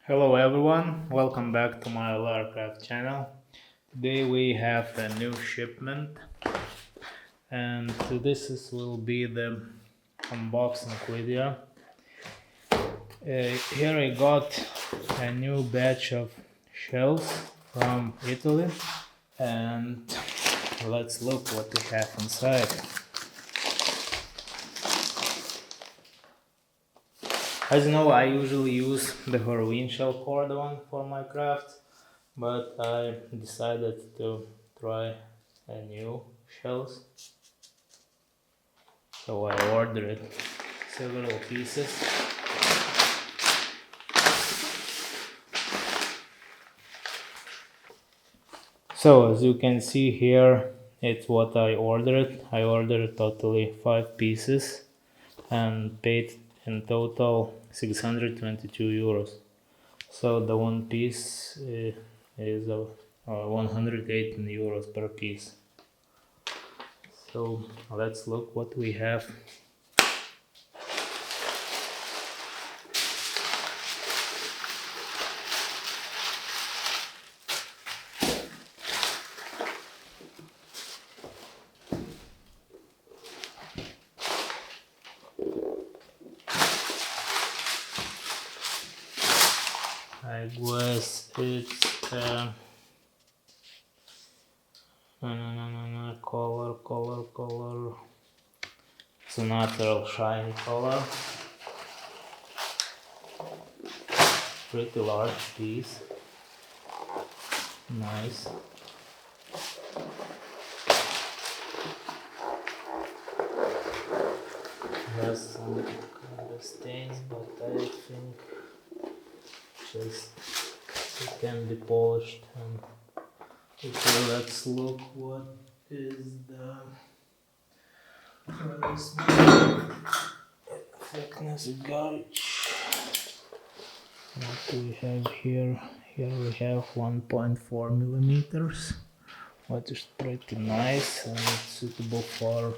Hello everyone, welcome back to my Larcraft channel. Today we have a new shipment and will be the unboxing video. Here I got a new batch of shells from Italy and let's look what we have inside. As you know, I usually use the Cordovan shell Cordovan for my crafts, but I decided to try a new shells, so I ordered several pieces. So as you can see here, it's what I ordered. I ordered totally 5 pieces and paid in total 622 euros. So the one piece is 118 euros per piece. So let's look what we have. I guess it's color. It's a natural shiny color. Pretty large piece. Nice. Has some kind of stains, but I think just it can be polished. And okay, let's look what is the price thickness gauge. What do we have here? Here we have 1.4 millimeters, which is pretty nice and it's suitable for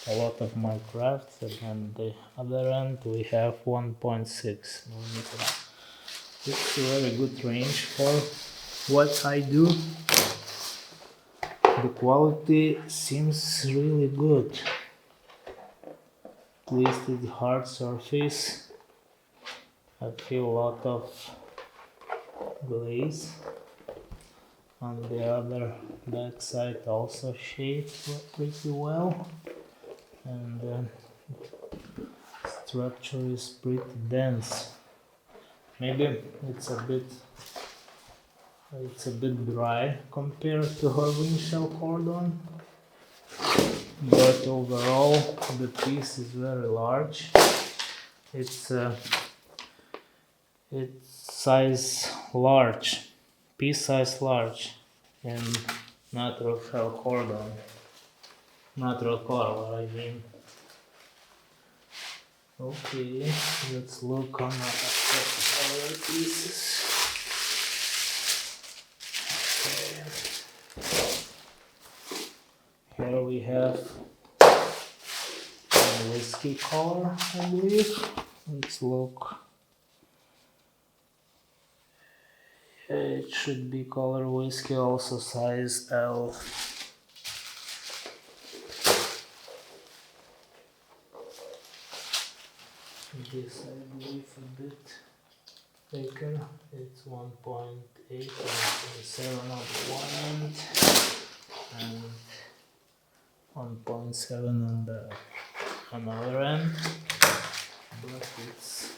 a lot of my crafts. And on the other end we have 1.6 millimeters. It's a very good range for what I do. The quality seems really good. At least it's hard surface. I feel a lot of glaze. On the other back side also shaped pretty well, and the structure is pretty dense. Maybe it's a bit dry compared to her shell cordon, but overall the piece is very large. It's size large, piece size large, in natural shell cordon, natural color I mean. Okay, let's look on other pieces. Okay. Here we have a whiskey color, I believe. Let's look. It should be color whiskey, also size L. This I believe a bit thicker. It's 1.8 and 1.7 on one end and 1.7 on the another end, but it's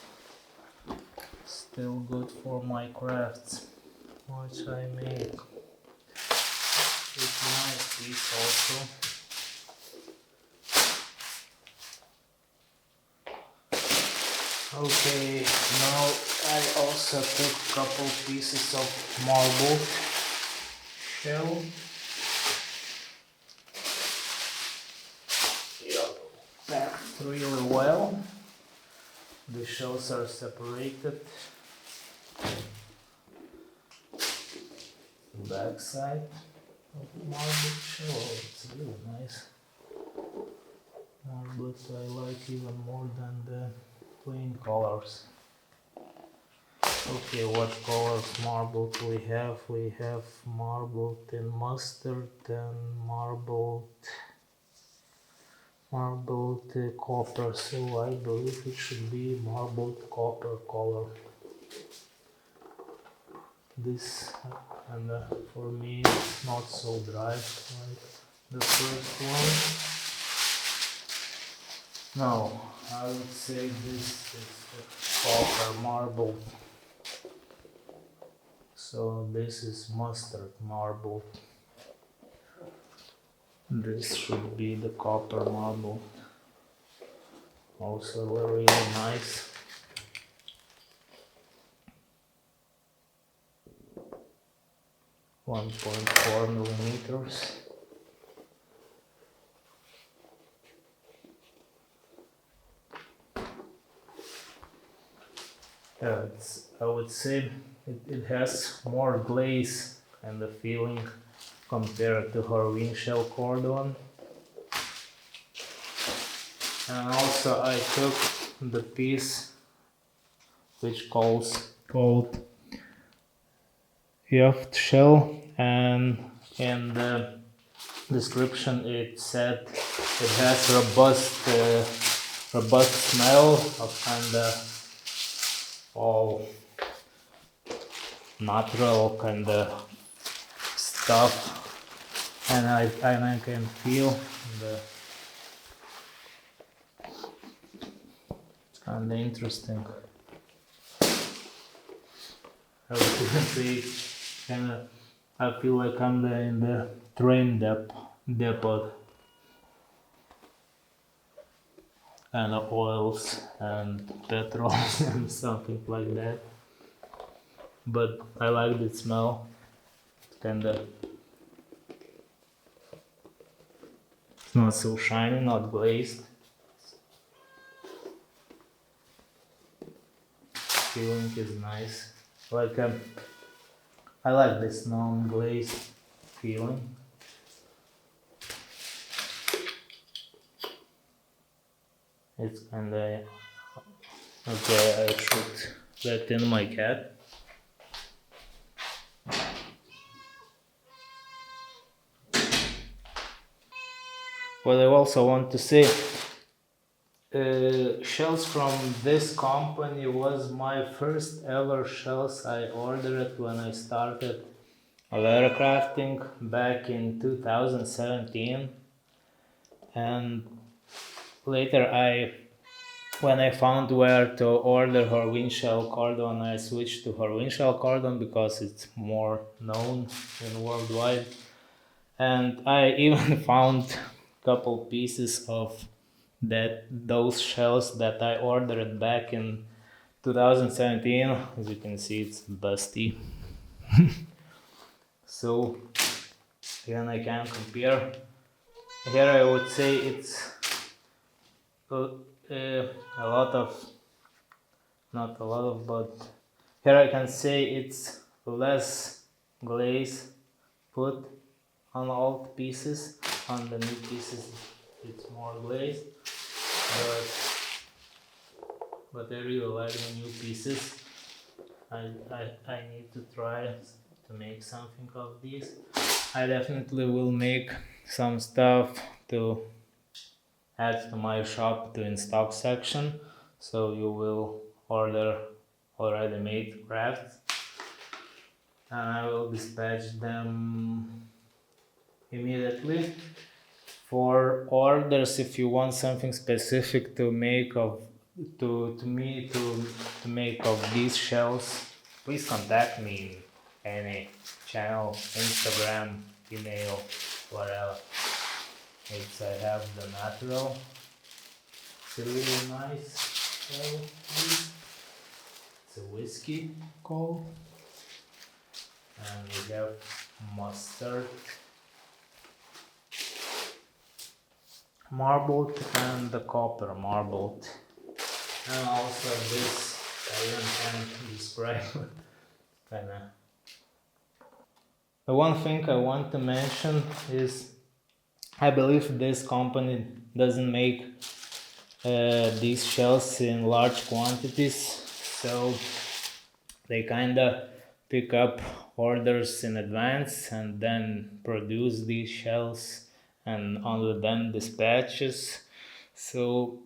still good for my crafts which I make. It's a nice piece also. Okay, now I also took a couple pieces of marble shell. Packed really well. The shells are separated. Back side of marble shell. It's really nice. Marble I like even more than the plain colors. Okay, what colors marbled we have? We have marbled in mustard and marbled copper, so I believe it should be marbled copper color. This and for me it's not so dry like the first one. No, I would say this is copper marble. So this is mustard marble. This should be the copper marble. Also really nice. $1.4 millimeters. I would say it has more glaze and the feeling compared to her windshell Cordovan. And also I took the piece which called Yacht shell, and in the description it said it has robust smell of kind of all natural kind of stuff, and I can feel the kind of interesting. I would say kind of I feel like I'm in the train depot. Kind of oils and petrol and something like that. But I like the smell. It's kinda, it's not so shiny, not glazed. Feeling is nice. Like I like this non-glazed feeling. It's kinda okay. I should let in my cat. What I also want to say, shells from this company was my first ever shells I ordered when I started leather crafting back in 2017, and later when I found where to order her windshell Cordovan, I switched to her windshell Cordovan because it's more known in worldwide. And I even found a couple pieces of those shells that I ordered back in 2017. As you can see, it's dusty. So again, I can compare. Here I would say it's a lot of, not a lot of, but here I can say it's less glaze put on old pieces. On the new pieces it's more glazed, but I really like the new pieces. I need to try to make something of these. I definitely will make some stuff to add to my shop to in stock section, so you will order already made crafts and I will dispatch them immediately. For orders, if you want something specific to make of to make of these shells, please contact me in any channel, Instagram, email, whatever. I have the natural. It's a really nice shell. It's a whiskey called, and we have mustard, marbled, and the copper marbled, and also this I even can't describe. Kinda. The one thing I want to mention is I believe this company doesn't make these shells in large quantities, so they kind of pick up orders in advance and then produce these shells and only then dispatches. So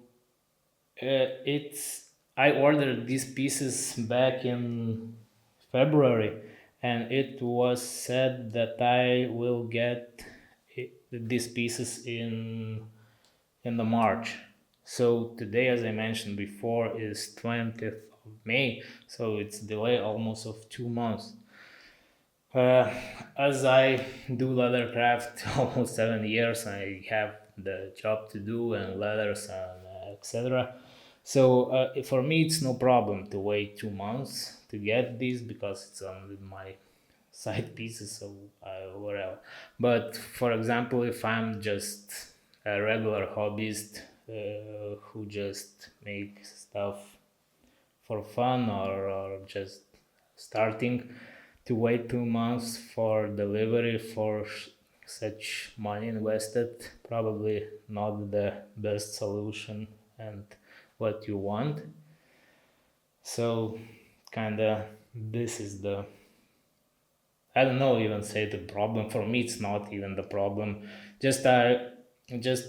it's I ordered these pieces back in February, and it was said that I will get these pieces in the March. So today, as I mentioned before, is 20th of May, so it's delay almost of 2 months. Uh, as I do leather craft almost 7 years, I have the job to do and leathers and etc. So for me, it's no problem to wait 2 months to get these because it's on my side pieces, so whatever. But for example, if I'm just a regular hobbyist who just make stuff for fun or just starting, to wait 2 months for delivery for such money invested, probably not the best solution and what you want. So kinda this is the, I don't know, even say the problem. For me it's not even the problem. Just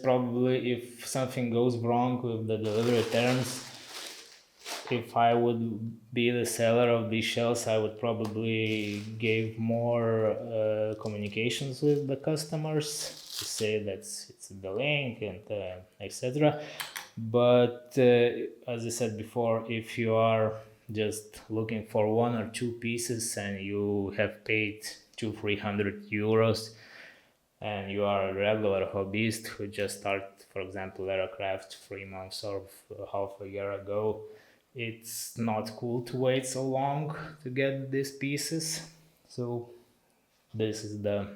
probably if something goes wrong with the delivery terms, if I would be the seller of these shells, I would probably give more communications with the customers to say that it's the link and etc. But as I said before, if you are just looking for 1 or 2 pieces and you have paid 200-300 euros, and you are a regular hobbyist who just started, for example, aircraft 3 months or half a year ago, it's not cool to wait so long to get these pieces. So this is the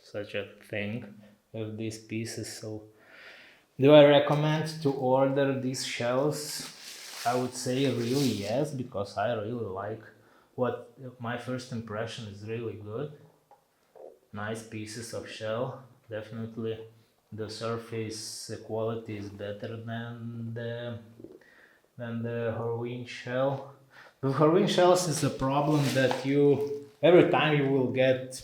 such a thing with these pieces. So do I recommend to order these shells? I would say really yes, because I really like what my first impression is really good. Nice pieces of shell, definitely. The surface quality is better than the Horween shell. With Horween shells is a problem that you every time you will get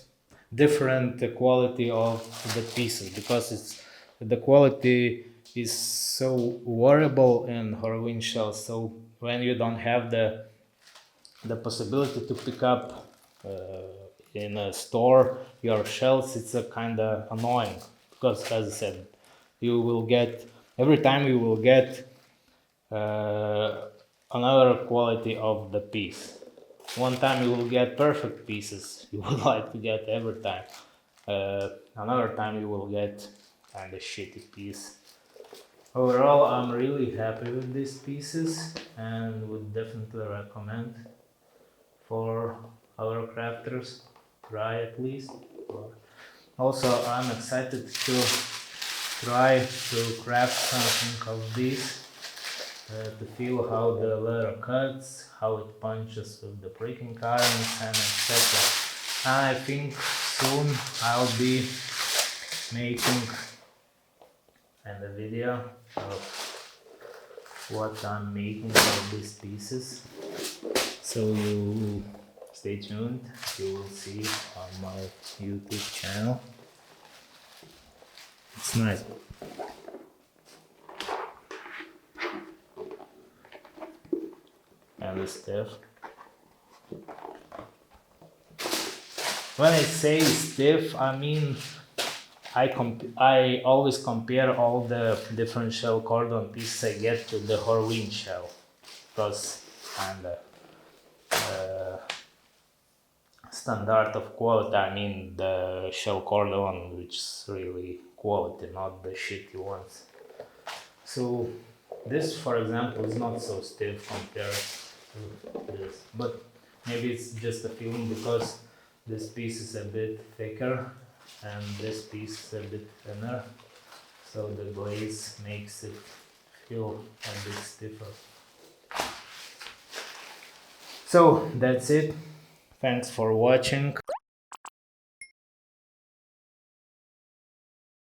different quality of the pieces, because it's the quality is so variable in Horween shells. So when you don't have the possibility to pick up in a store your shells, it's a kind of annoying, because as I said, you will get every time you will get another quality of the piece. One time you will get perfect pieces you would like to get every time. Another time you will get kind of shitty piece. Overall, I'm really happy with these pieces and would definitely recommend for our crafters, try at least. Also, I'm excited to try to craft something of this, to feel how the leather cuts, how it punches with the breaking currents and etc. And I think soon I'll be making a video of what I'm making of these pieces. So you stay tuned, you will see on my YouTube channel. It's nice. And the stuff. When I say stiff, I mean I always compare all the different shell Cordovan pieces I get to the Horween shell, because kinda standard of quality. I mean the shell Cordovan, which is really quality, not the shitty ones. So this, for example, is not so stiff compared to this, but maybe it's just a feeling because this piece is a bit thicker and this piece is a bit thinner, so the glaze makes it feel a bit stiffer. So that's it. Thanks for watching.